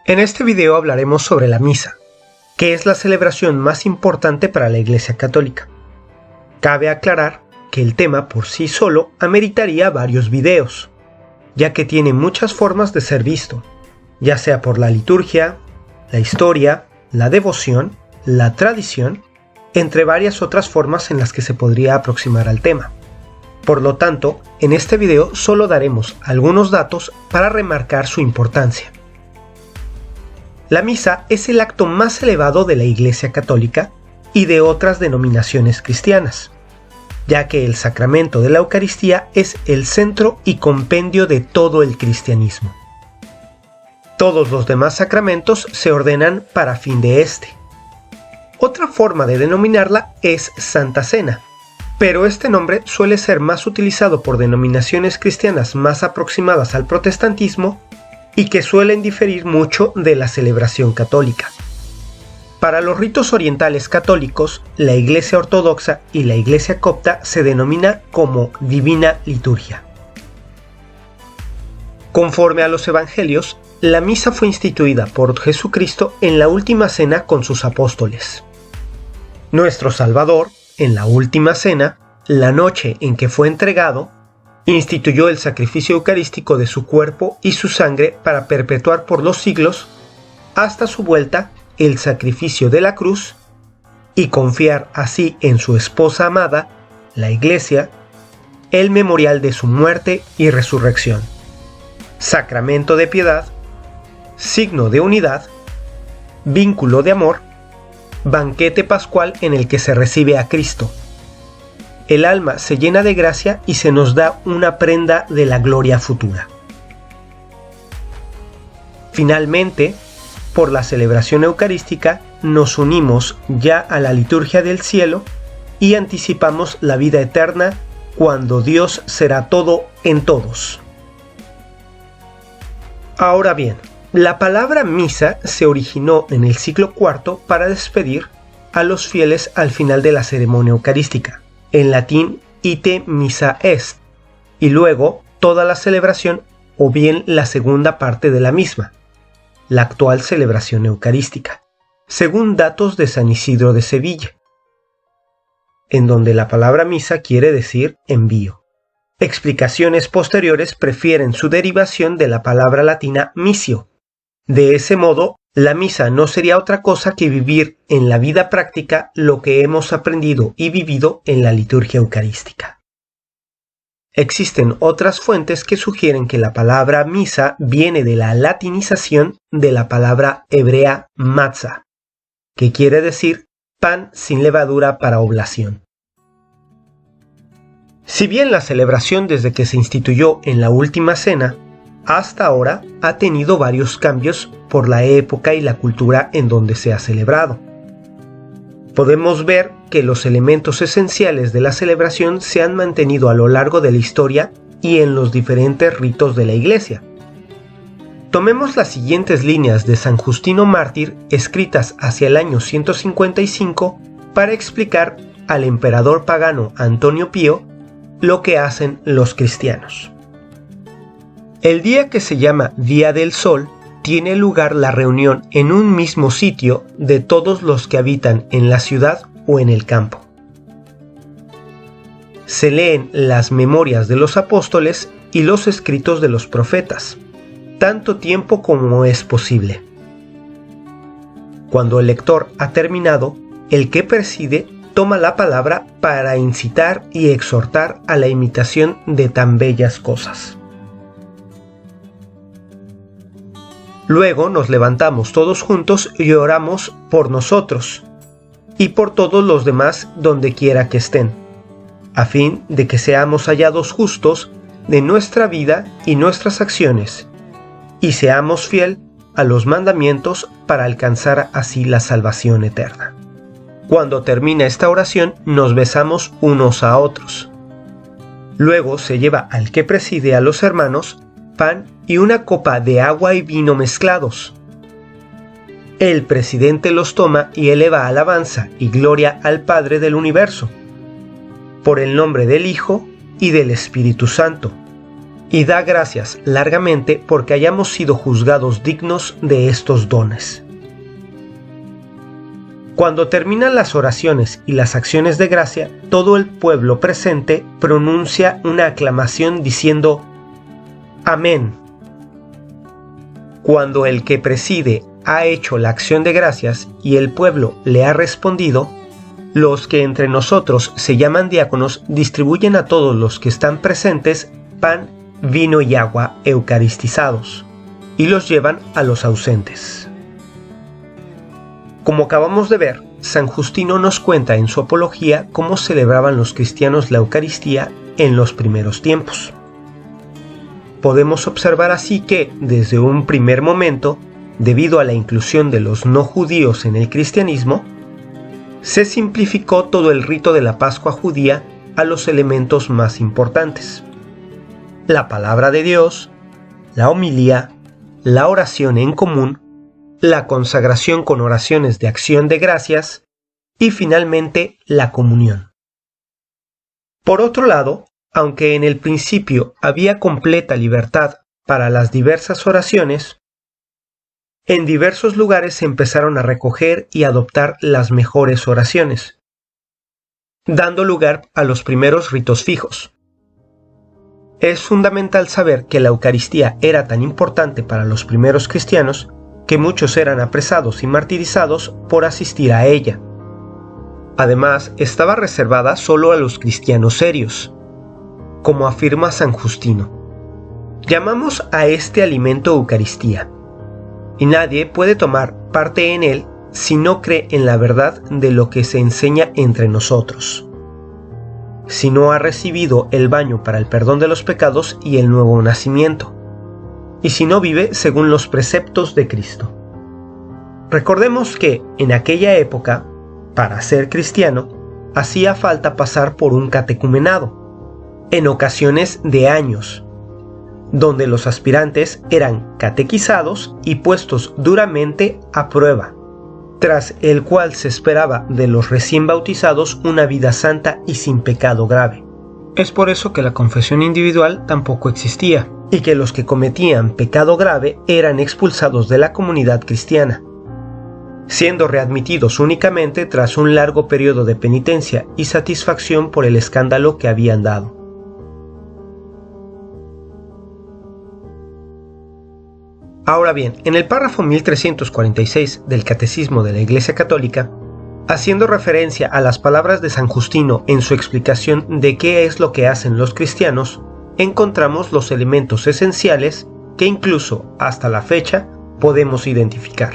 En este video hablaremos sobre la misa, que es la celebración más importante para la Iglesia Católica. Cabe aclarar que el tema por sí solo ameritaría varios videos, ya que tiene muchas formas de ser visto, ya sea por la liturgia, la historia, la devoción, la tradición, entre varias otras formas en las que se podría aproximar al tema. Por lo tanto, en este video solo daremos algunos datos para remarcar su importancia. La misa es el acto más elevado de la Iglesia Católica y de otras denominaciones cristianas, ya que el sacramento de la Eucaristía es el centro y compendio de todo el cristianismo. Todos los demás sacramentos se ordenan para fin de este. Otra forma de denominarla es Santa Cena, pero este nombre suele ser más utilizado por denominaciones cristianas más aproximadas al protestantismo y que suelen diferir mucho de la celebración católica. Para los ritos orientales católicos, la Iglesia Ortodoxa y la Iglesia Copta se denomina como Divina Liturgia. Conforme a los Evangelios, la misa fue instituida por Jesucristo en la última cena con sus apóstoles. Nuestro Salvador, en la última cena, la noche en que fue entregado, instituyó el sacrificio eucarístico de su cuerpo y su sangre para perpetuar por los siglos, hasta su vuelta, el sacrificio de la cruz y confiar así en su esposa amada, la Iglesia, el memorial de su muerte y resurrección. Sacramento de piedad, signo de unidad, vínculo de amor, banquete pascual en el que se recibe a Cristo. El alma se llena de gracia y se nos da una prenda de la gloria futura. Finalmente, por la celebración eucarística, nos unimos ya a la liturgia del cielo y anticipamos la vida eterna cuando Dios será todo en todos. Ahora bien, la palabra misa se originó en el siglo IV para despedir a los fieles al final de la ceremonia eucarística, en latín ite missa est, y luego toda la celebración o bien la segunda parte de la misma, la actual celebración eucarística, según datos de San Isidro de Sevilla, en donde la palabra misa quiere decir envío. Explicaciones posteriores prefieren su derivación de la palabra latina missio. De ese modo, la misa no sería otra cosa que vivir en la vida práctica lo que hemos aprendido y vivido en la liturgia eucarística. Existen otras fuentes que sugieren que la palabra misa viene de la latinización de la palabra hebrea matzah, que quiere decir pan sin levadura para oblación. Si bien la celebración desde que se instituyó en la última cena hasta ahora ha tenido varios cambios por la época y la cultura en donde se ha celebrado. Podemos ver que los elementos esenciales de la celebración se han mantenido a lo largo de la historia y en los diferentes ritos de la Iglesia. Tomemos las siguientes líneas de San Justino Mártir escritas hacia el año 155 para explicar al emperador pagano Antonio Pío lo que hacen los cristianos. El día que se llama Día del Sol, tiene lugar la reunión en un mismo sitio de todos los que habitan en la ciudad o en el campo. Se leen las memorias de los apóstoles y los escritos de los profetas, tanto tiempo como es posible. Cuando el lector ha terminado, el que preside toma la palabra para incitar y exhortar a la imitación de tan bellas cosas. Luego nos levantamos todos juntos y oramos por nosotros y por todos los demás donde quiera que estén, a fin de que seamos hallados justos de nuestra vida y nuestras acciones, y seamos fiel a los mandamientos para alcanzar así la salvación eterna. Cuando termina esta oración, nos besamos unos a otros. Luego se lleva al que preside a los hermanos pan y una copa de agua y vino mezclados. El presidente los toma y eleva alabanza y gloria al Padre del universo, por el nombre del Hijo y del Espíritu Santo, y da gracias largamente porque hayamos sido juzgados dignos de estos dones. Cuando terminan las oraciones y las acciones de gracia, todo el pueblo presente pronuncia una aclamación diciendo Amén. Cuando el que preside ha hecho la acción de gracias y el pueblo le ha respondido, los que entre nosotros se llaman diáconos distribuyen a todos los que están presentes pan, vino y agua eucaristizados, y los llevan a los ausentes. Como acabamos de ver, San Justino nos cuenta en su apología cómo celebraban los cristianos la Eucaristía en los primeros tiempos. Podemos observar así que, desde un primer momento, debido a la inclusión de los no judíos en el cristianismo, se simplificó todo el rito de la Pascua judía a los elementos más importantes: la palabra de Dios, la homilía, la oración en común, la consagración con oraciones de acción de gracias y finalmente la comunión. Por otro lado, aunque en el principio había completa libertad para las diversas oraciones, en diversos lugares se empezaron a recoger y adoptar las mejores oraciones, dando lugar a los primeros ritos fijos. Es fundamental saber que la Eucaristía era tan importante para los primeros cristianos que muchos eran apresados y martirizados por asistir a ella. Además, estaba reservada solo a los cristianos serios, como afirma San Justino. Llamamos a este alimento Eucaristía, y nadie puede tomar parte en él si no cree en la verdad de lo que se enseña entre nosotros, si no ha recibido el baño para el perdón de los pecados y el nuevo nacimiento, y si no vive según los preceptos de Cristo. Recordemos que, en aquella época, para ser cristiano, hacía falta pasar por un catecumenado, en ocasiones de años, donde los aspirantes eran catequizados y puestos duramente a prueba, tras el cual se esperaba de los recién bautizados una vida santa y sin pecado grave. Es por eso que la confesión individual tampoco existía, y que los que cometían pecado grave eran expulsados de la comunidad cristiana, siendo readmitidos únicamente tras un largo periodo de penitencia y satisfacción por el escándalo que habían dado. Ahora bien, en el párrafo 1346 del Catecismo de la Iglesia Católica, haciendo referencia a las palabras de San Justino en su explicación de qué es lo que hacen los cristianos, encontramos los elementos esenciales que incluso hasta la fecha podemos identificar.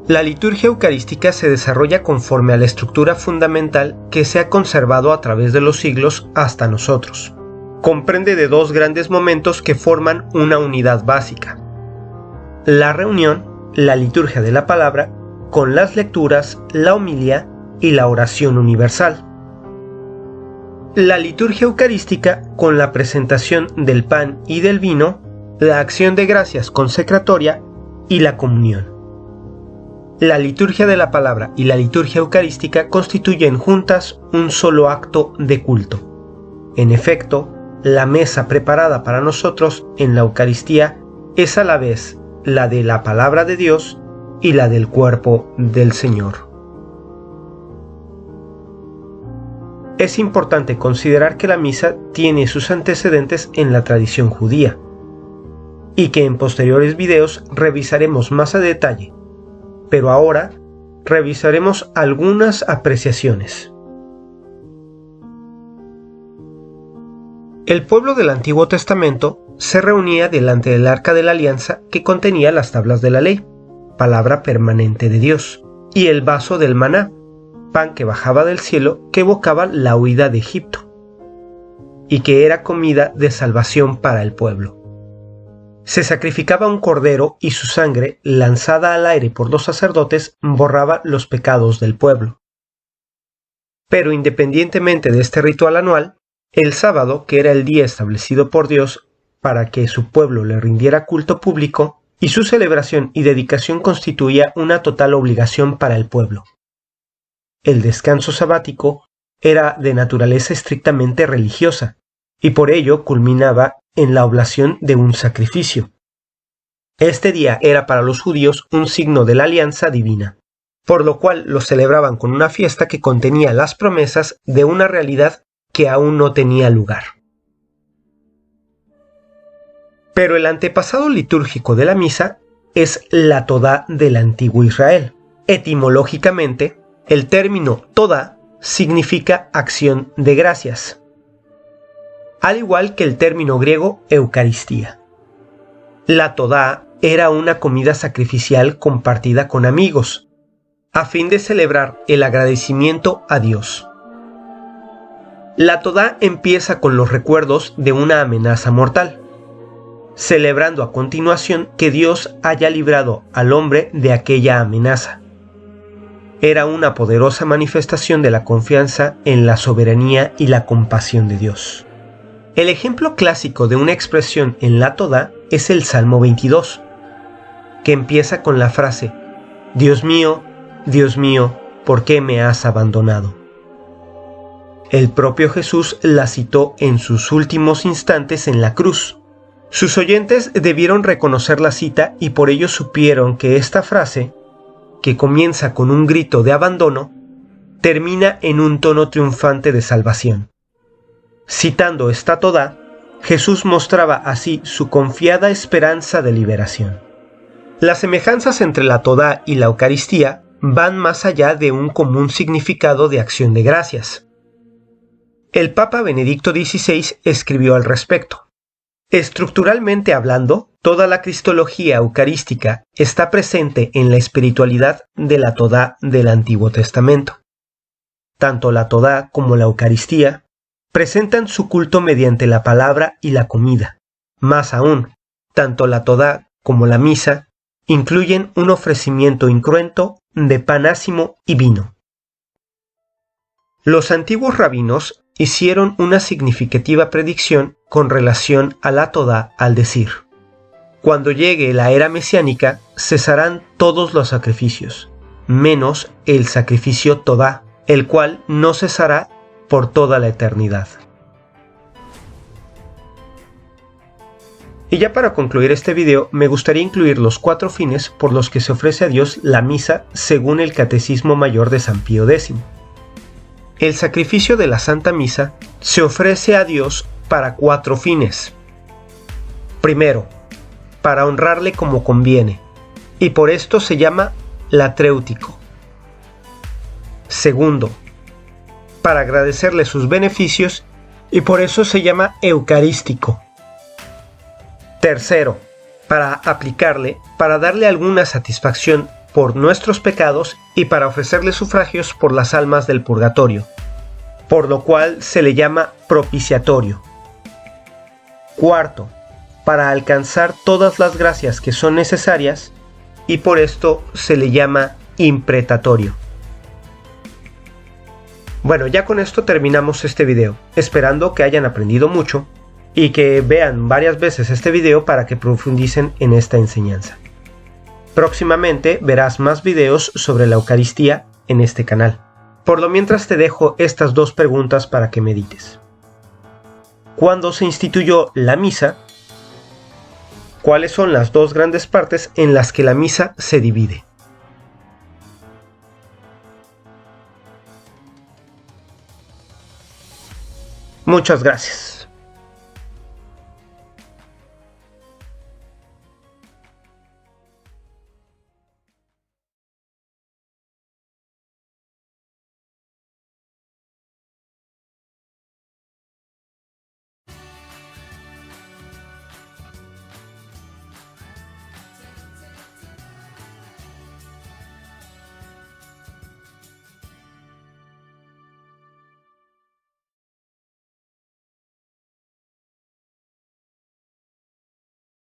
La liturgia eucarística se desarrolla conforme a la estructura fundamental que se ha conservado a través de los siglos hasta nosotros. Comprende de dos grandes momentos que forman una unidad básica: la reunión, la liturgia de la palabra, con las lecturas, la homilía y la oración universal. La liturgia eucarística con la presentación del pan y del vino, la acción de gracias consecratoria y la comunión. La liturgia de la palabra y la liturgia eucarística constituyen juntas un solo acto de culto. En efecto, la mesa preparada para nosotros en la Eucaristía es a la vez la de la palabra de Dios y la del cuerpo del Señor. Es importante considerar que la misa tiene sus antecedentes en la tradición judía, y que en posteriores videos revisaremos más a detalle, pero ahora revisaremos algunas apreciaciones. El pueblo del Antiguo Testamento se reunía delante del Arca de la Alianza que contenía las tablas de la ley, palabra permanente de Dios, y el vaso del maná, pan que bajaba del cielo que evocaba la huida de Egipto, y que era comida de salvación para el pueblo. Se sacrificaba un cordero y su sangre, lanzada al aire por los sacerdotes, borraba los pecados del pueblo. Pero independientemente de este ritual anual, el sábado, que era el día establecido por Dios para que su pueblo le rindiera culto público, y su celebración y dedicación constituía una total obligación para el pueblo. El descanso sabático era de naturaleza estrictamente religiosa, y por ello culminaba en la oblación de un sacrificio. Este día era para los judíos un signo de la alianza divina, por lo cual lo celebraban con una fiesta que contenía las promesas de una realidad que aún no tenía lugar. Pero el antepasado litúrgico de la misa es la Todá del antiguo Israel. Etimológicamente, el término Todá significa acción de gracias, al igual que el término griego Eucaristía. La Todá era una comida sacrificial compartida con amigos, a fin de celebrar el agradecimiento a Dios. La Todá empieza con los recuerdos de una amenaza mortal, celebrando a continuación que Dios haya librado al hombre de aquella amenaza. Era una poderosa manifestación de la confianza en la soberanía y la compasión de Dios. El ejemplo clásico de una expresión en la Todá es el Salmo 22, que empieza con la frase: Dios mío, ¿por qué me has abandonado? El propio Jesús la citó en sus últimos instantes en la cruz. Sus oyentes debieron reconocer la cita y por ello supieron que esta frase, que comienza con un grito de abandono, termina en un tono triunfante de salvación. Citando esta Todá, Jesús mostraba así su confiada esperanza de liberación. Las semejanzas entre la Todá y la Eucaristía van más allá de un común significado de acción de gracias. El Papa Benedicto XVI escribió al respecto: estructuralmente hablando, toda la cristología eucarística está presente en la espiritualidad de la Todá del Antiguo Testamento. Tanto la Todá como la Eucaristía presentan su culto mediante la palabra y la comida. Más aún, tanto la Todá como la misa incluyen un ofrecimiento incruento de pan ácimo y vino. Los antiguos rabinos hicieron una significativa predicción con relación a la Todá al decir: cuando llegue la era mesiánica, cesarán todos los sacrificios, menos el sacrificio Todá, el cual no cesará por toda la eternidad. Y ya para concluir este video, me gustaría incluir los 4 fines por los que se ofrece a Dios la misa según el Catecismo Mayor de San Pío X. El sacrificio de la Santa Misa se ofrece a Dios para 4 fines. Primero, para honrarle como conviene, y por esto se llama latréutico. Segundo, para agradecerle sus beneficios, y por eso se llama eucarístico. Tercero, para aplicarle, para darle alguna satisfacción por nuestros pecados y para ofrecerle sufragios por las almas del purgatorio, por lo cual se le llama propiciatorio. Cuarto, para alcanzar todas las gracias que son necesarias y por esto se le llama impretatorio. Bueno, ya con esto terminamos este video, esperando que hayan aprendido mucho y que vean varias veces este video para que profundicen en esta enseñanza. Próximamente verás más videos sobre la Eucaristía en este canal. Por lo mientras te dejo estas 2 preguntas para que medites. ¿Cuándo se instituyó la misa? ¿Cuáles son las 2 grandes partes en las que la misa se divide? Muchas gracias.